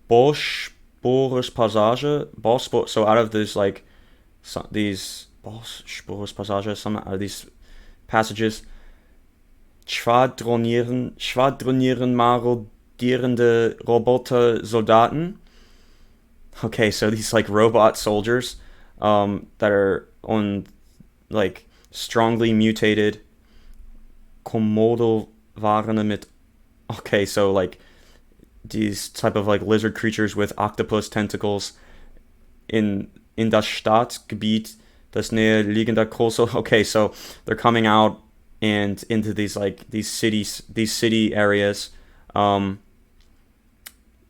Bosporus Passage, so out of this like these Bosporus Passage, some out of these passages, schwadronieren marodierende Roboter Soldaten. Okay, so these like robot soldiers that are on like strongly mutated Komodo-Warane mit. Okay, so like these type of like lizard creatures with octopus tentacles in das Staatsgebiet, das nähe liegender Kosovo. Okay, so they're coming out and into these city areas,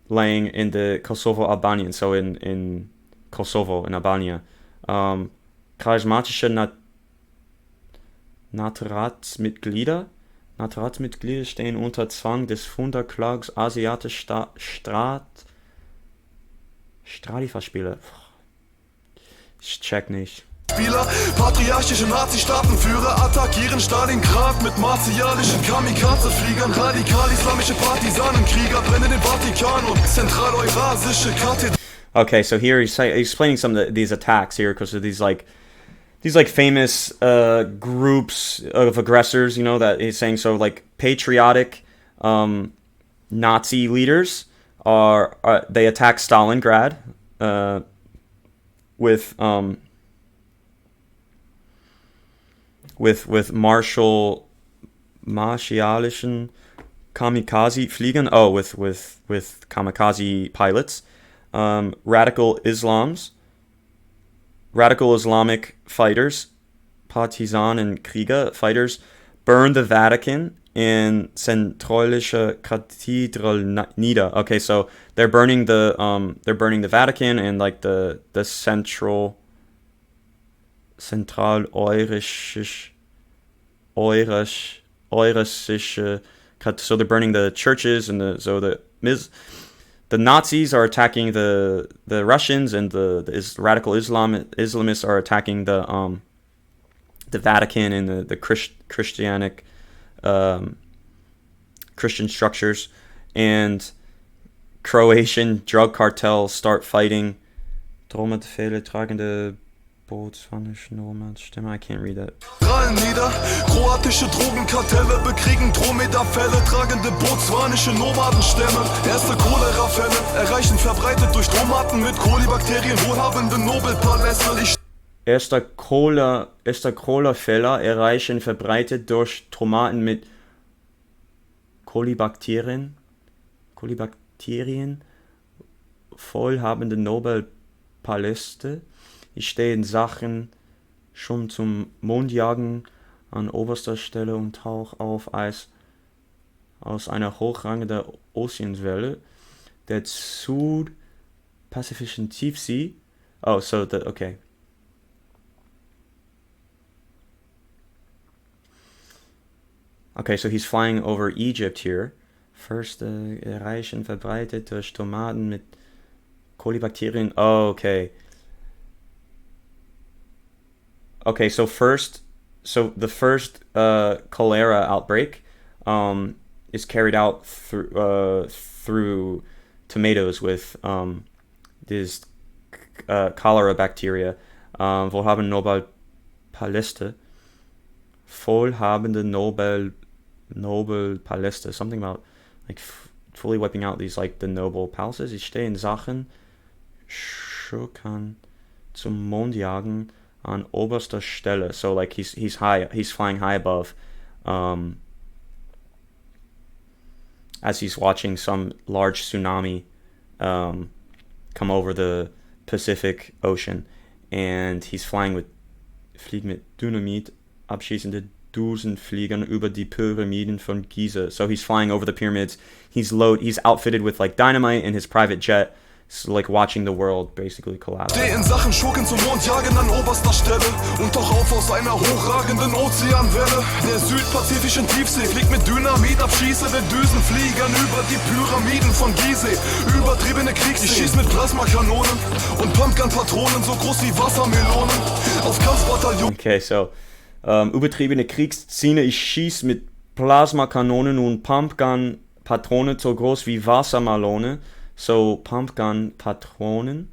laying in the Kosovo Albanian, so in Kosovo, in Albania. Charismatische Naturatsmitglieder stehen unter Zwang des Wunderklags asiatischer Stradiverspieler. Ich check nicht. Spieler, patriarchische Nazi-Staatenführer attackieren Stalingrad mit martialischen Kamikaze-Fliegern. Radikal-islamische Partisanenkrieger brennen den Vatikan und zentraleurasische Kathedralen. Okay, so here he's explaining some of these attacks here because of these famous groups of aggressors, you know, that he's saying. So like patriotic Nazi leaders are they attack Stalingrad with martialischen kamikaze fliegern. Oh, with kamikaze pilots. Radical Islamic fighters, Partisanenkrieger fighters, burned the Vatican and zentralische Kathedral nieder. Okay, so they're burning the Vatican and like the central eurische, so they're burning the churches, and the Nazis are attacking the Russians, and the radical Islamists are attacking the Vatican and the Christian structures. And Croatian drug cartels start fighting. I can't read that. Nieder. Kroatische Drogenkartelle bekriegen Dromedafälle, tragende botswanische Nomadenstämme. Erste Cholera-Fälle erreichen verbreitet durch Dromaten mit Kolibakterien wohlhabende Nobelpaläste. Erste Cholera-Fälle erreichen verbreitet durch Tomaten mit Kolibakterien vollhabende Nobelpaläste. Ich stehe in Sachen schon zum Mondjagen an oberster Stelle und tauche auf Eis aus einer hochrangenden Ozeanswelle der Südpazifischen Tiefsee. Oh, so okay. Okay, so he's flying over Egypt here. First, erreichen verbreitet durch Tomaten mit Kolibakterien. Oh, okay. Okay, so the first cholera outbreak is carried out through tomatoes with this cholera bacteria. Vollhabende Nobelpaläste, something about like fully wiping out these like the noble palaces. Ich stehe in Sachen Schurkan zum Mondjagen on oberster Stelle. So like he's flying high above, as he's watching some large tsunami come over the Pacific Ocean, and he's fliegt mit Dynamit abschießende Düsenfliegern über die Pyramiden von Giza. So he's flying over the pyramids. He's outfitted with like dynamite in his private jet. So like watching the world basically collapse. Steh in Sachen Schurken zum Mond jagen an oberster Stelle und tauch auf aus einer hochragenden Ozeanwelle. Der südpazifischen Tiefsee fliegt mit Dynamit, abschieße den Düsenfliegern über die Pyramiden von Gizeh. Übertriebene Kriegsszenen. Ich schieß mit Plasmakanonen und Pumpgun-Patronen so groß wie Wassermelonen auf Kampfbataillon. Okay, so übertriebene Kriegsszene. Ich schieß mit Plasmakanonen und Pumpgun-Patronen so groß wie Wassermelonen. So pumpgun patronen.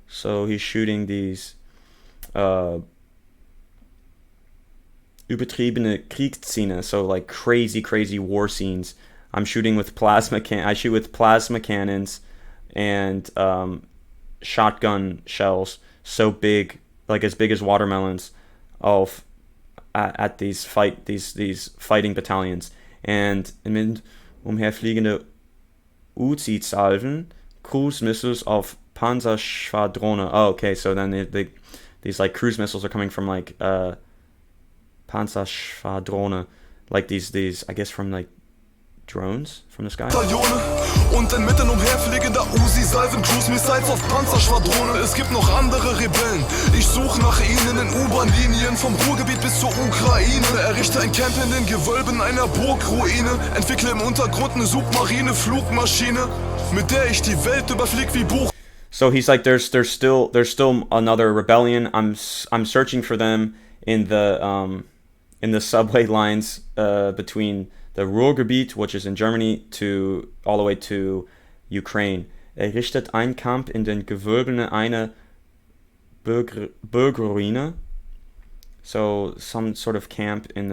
So he's shooting these übertriebene Kriegsszene. So like crazy war scenes. I shoot with plasma cannons and shotgun shells so big, like as big as watermelons, at these fighting battalions. And mit umherfliegende Uzi-Salven, cruise missiles auf Panzerschwadronen. Oh, okay, so then these like cruise missiles are coming from like Panzerschwadrone, like these I guess from like drones from the sky. Und inmitten umherfliegender Uzi-Salven, Cruise-Missiles auf Panzerschwadrone. Es gibt noch andere Rebellen. Ich suche nach ihnen in U-Bahn-Linien vom Ruhrgebiet bis zur Ukraine. Errichte ein Camp in den Gewölben einer Burgruine. Entwickle im Untergrund eine submarine Flugmaschine, mit der ich die Welt überflieg wie Buch. So he's like, there's still another rebellion. I'm searching for them in the subway lines between the Ruhrgebiet, which is in Germany, to all the way to Ukraine. Richtet ein Camp in den Gewölben einer Burgruine. So some sort of camp in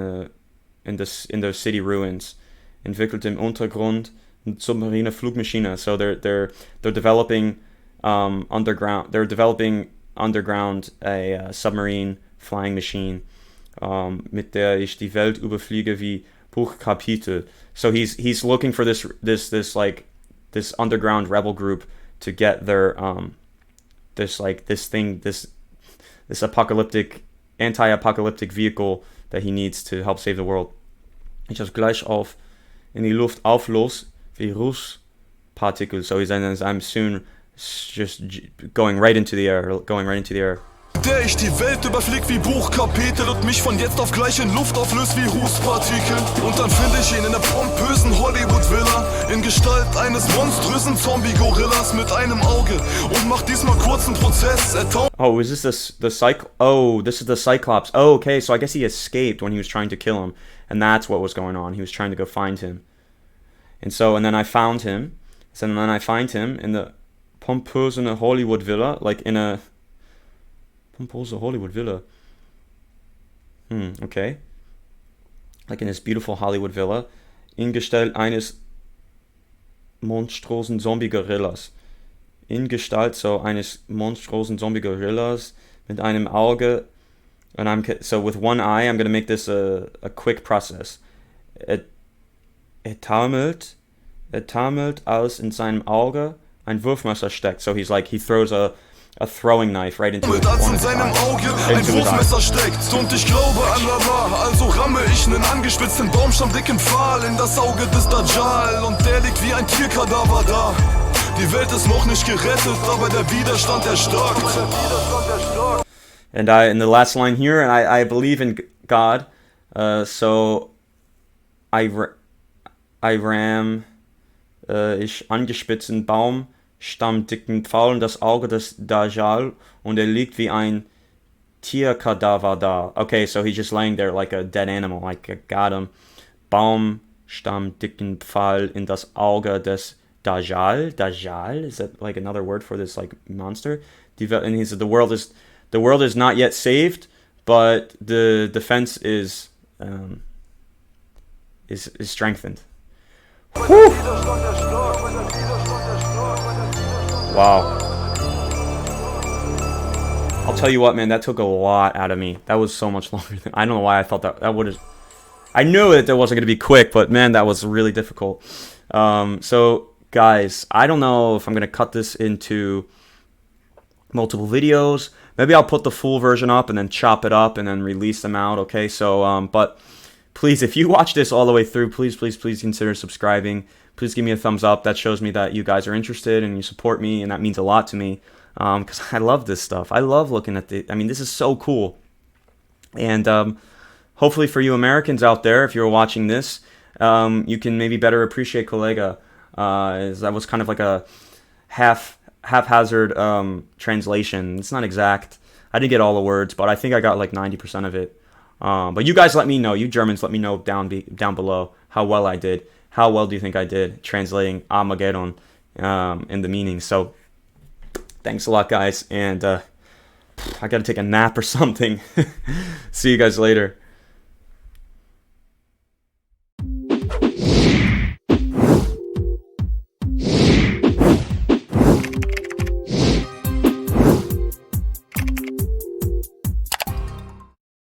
the city ruins. Entwickelt im Untergrund submarine Flugmaschine. So they're developing underground. They're developing underground a submarine flying machine, mit der ich die Welt überfliege wie Buchkapitel. So he's looking for this underground rebel group to get their this apocalyptic, anti-apocalyptic vehicle that he needs to help save the world. Ich das gleich auf in die Luft auflos wie Rußpartikel. So I'm soon just going right into the air. Der ich die Welt überflieg wie Buchkapitel und mich von jetzt auf gleich in Luft auflöst wie Rußpartikel. Und dann finde ich ihn in der pompösen Hollywood-Villa in Gestalt eines monströsen Zombie-Gorillas mit einem Auge und macht diesmal kurzen Prozess. Oh, is this this is the Cyclops. Oh, okay, so I guess he escaped when he was trying to kill him, and that's what was going on. He was trying to go find him. And then I found him. So then I find him in the pompösen Hollywood-Villa, like in a pompöse Hollywood Villa. Okay. Like in this beautiful Hollywood Villa. In Gestalt eines monströsen Zombie-Gorillas. In Gestalt so eines monströsen Zombie-Gorillas mit einem Auge. And so with one eye, I'm going to make this a quick process. Taumelt, als in seinem Auge ein Wurfmesser steckt. So he's like, he throws a throwing knife right into his seinem Auge ein Wurfmesser steckt und ich glaube an Allah, also ramme ich einen angespitzten baumstammdicken Pfahl in das Auge des Dajjal und der liegt wie ein Tierkadaver da. Die Welt ist noch nicht gerettet, aber der Widerstand erstarkt. And in the last line here, and I believe in God, so I ram ich angespitzten Baumstammdicken Pfahl in das Auge des Dajjal und liegt wie ein Tierkadaver da. Okay, so he's just laying there like a dead animal, like I got him. Baumstammdicken Pfahl in das Auge des Dajjal. Dajjal, is that like another word for this like monster? And he said the world is not yet saved, but the defense is strengthened. Whew. Wow. I'll tell you what, man, that took a lot out of me. That was so much longer than I don't know why I thought that would have. I knew that wasn't going to be quick, but man, that was really difficult. So guys, I don't know if I'm going to cut this into multiple videos. Maybe I'll put the full version up and then chop it up and then release them out. Okay, so but please, if you watch this all the way through, please consider subscribing. Please give me a thumbs up. That shows me that you guys are interested and you support me, and that means a lot to me, because I love this stuff. I love looking at this is so cool. And hopefully for you Americans out there, if you're watching this, you can maybe better appreciate KOLLEGAH. That was kind of like a haphazard translation. It's not exact. I didn't get all the words, but I think I got like 90% of it. But you guys let me know, you Germans let me know down below how well I did. How well do you think I did translating Armageddon in the meaning? So thanks a lot, guys, and I gotta take a nap or something. See you guys later.